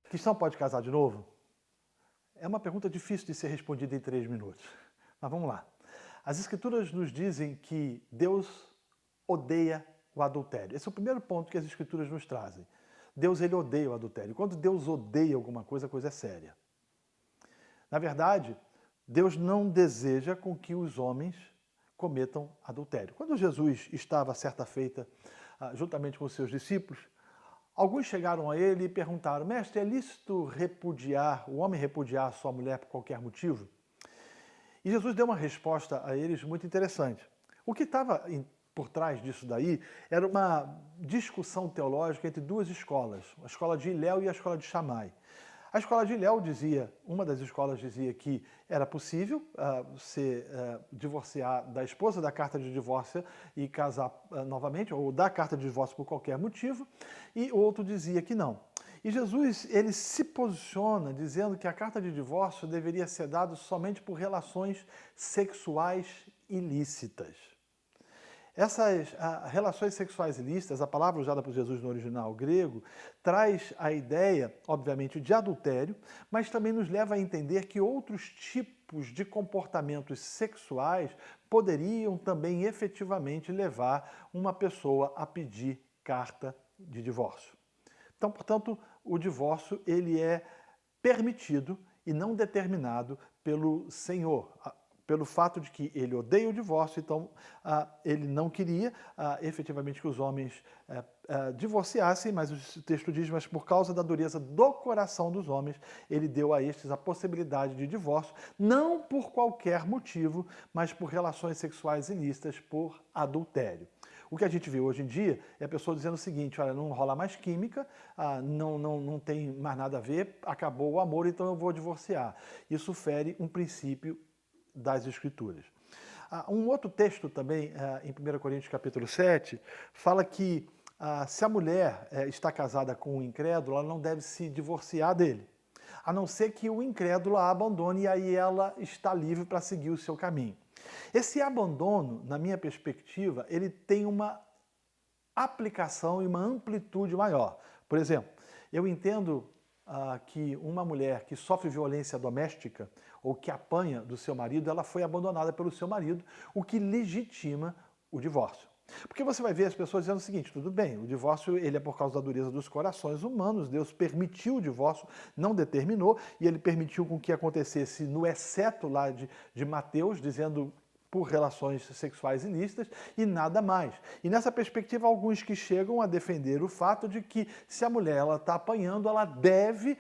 Cristão pode casar de novo? É uma pergunta difícil de ser respondida em 3 minutos. Mas vamos lá. As Escrituras nos dizem que Deus odeia o adultério. Esse é o primeiro ponto que as Escrituras nos trazem. Deus, ele odeia o adultério. Quando Deus odeia alguma coisa, a coisa é séria. Na verdade, Deus não deseja com que os homens cometam adultério. Quando Jesus estava, certa feita, juntamente com os seus discípulos, alguns chegaram a ele e perguntaram: mestre, é lícito o homem repudiar a sua mulher por qualquer motivo? E Jesus deu uma resposta a eles muito interessante. O que estava por trás disso daí era uma discussão teológica entre duas escolas, a escola de Hilel e a escola de Shammai. A escola de Hilel uma das escolas dizia que era possível se divorciar da esposa da carta de divórcio e casar novamente, ou dar carta de divórcio por qualquer motivo, e o outro dizia que não. E Jesus, ele se posiciona dizendo que a carta de divórcio deveria ser dada somente por relações sexuais ilícitas. Essas relações sexuais ilícitas, a palavra usada por Jesus no original grego, traz a ideia, obviamente, de adultério, mas também nos leva a entender que outros tipos de comportamentos sexuais poderiam também efetivamente levar uma pessoa a pedir carta de divórcio. Então, portanto, o divórcio ele é permitido e não determinado pelo Senhor, pelo fato de que ele odeia o divórcio, então ele não queria efetivamente que os homens divorciassem, mas o texto diz, mas por causa da dureza do coração dos homens, ele deu a estes a possibilidade de divórcio, não por qualquer motivo, mas por relações sexuais ilícitas, por adultério. O que a gente vê hoje em dia é a pessoa dizendo o seguinte: olha, não rola mais química, não tem mais nada a ver, acabou o amor, então eu vou divorciar. Isso fere um princípio das Escrituras. Um outro texto também, em 1 Coríntios capítulo 7, fala que se a mulher está casada com um incrédulo, ela não deve se divorciar dele, a não ser que o incrédulo a abandone e aí ela está livre para seguir o seu caminho. Esse abandono, na minha perspectiva, ele tem uma aplicação e uma amplitude maior. Por exemplo, eu entendo que uma mulher que sofre violência doméstica ou que apanha do seu marido, ela foi abandonada pelo seu marido, o que legitima o divórcio. Porque você vai ver as pessoas dizendo o seguinte: tudo bem, o divórcio ele é por causa da dureza dos corações humanos, Deus permitiu o divórcio, não determinou, e ele permitiu com que acontecesse no exceto lá de Mateus, dizendo por relações sexuais ilícitas e nada mais. E nessa perspectiva, alguns que chegam a defender o fato de que se a mulher está apanhando, ela deve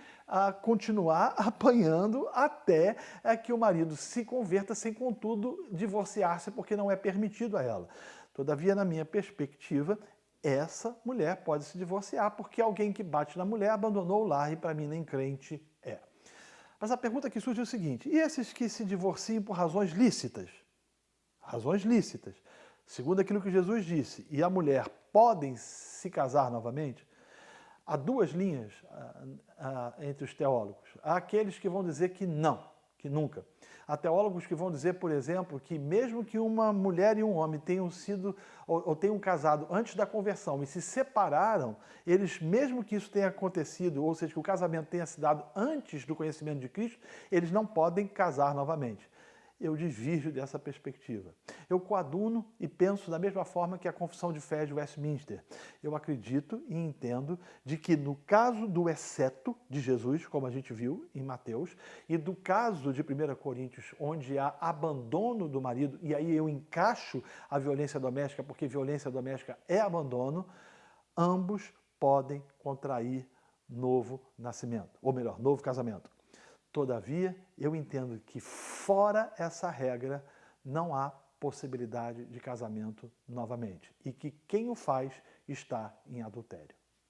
continuar apanhando até que o marido se converta, sem contudo divorciar-se, porque não é permitido a ela. Todavia, na minha perspectiva, essa mulher pode se divorciar, porque alguém que bate na mulher abandonou o lar e para mim nem crente é. Mas a pergunta que surge é o seguinte: e esses que se divorciam por razões lícitas? Razões lícitas, segundo aquilo que Jesus disse, e a mulher podem se casar novamente? Há duas linhas entre os teólogos. Há aqueles que vão dizer que não, que nunca. Há teólogos que vão dizer, por exemplo, que mesmo que uma mulher e um homem tenham sido ou tenham casado antes da conversão e se separaram, eles, mesmo que isso tenha acontecido, ou seja, que o casamento tenha se dado antes do conhecimento de Cristo, eles não podem casar novamente. Eu divirjo dessa perspectiva. Eu coaduno e penso da mesma forma que a Confissão de Fé de Westminster. Eu acredito e entendo de que no caso do exceto de Jesus, como a gente viu em Mateus, e do caso de 1 Coríntios, onde há abandono do marido, e aí eu encaixo a violência doméstica, porque violência doméstica é abandono, ambos podem contrair novo nascimento, ou melhor, novo casamento. Todavia, eu entendo que fora essa regra não há possibilidade de casamento novamente e que quem o faz está em adultério.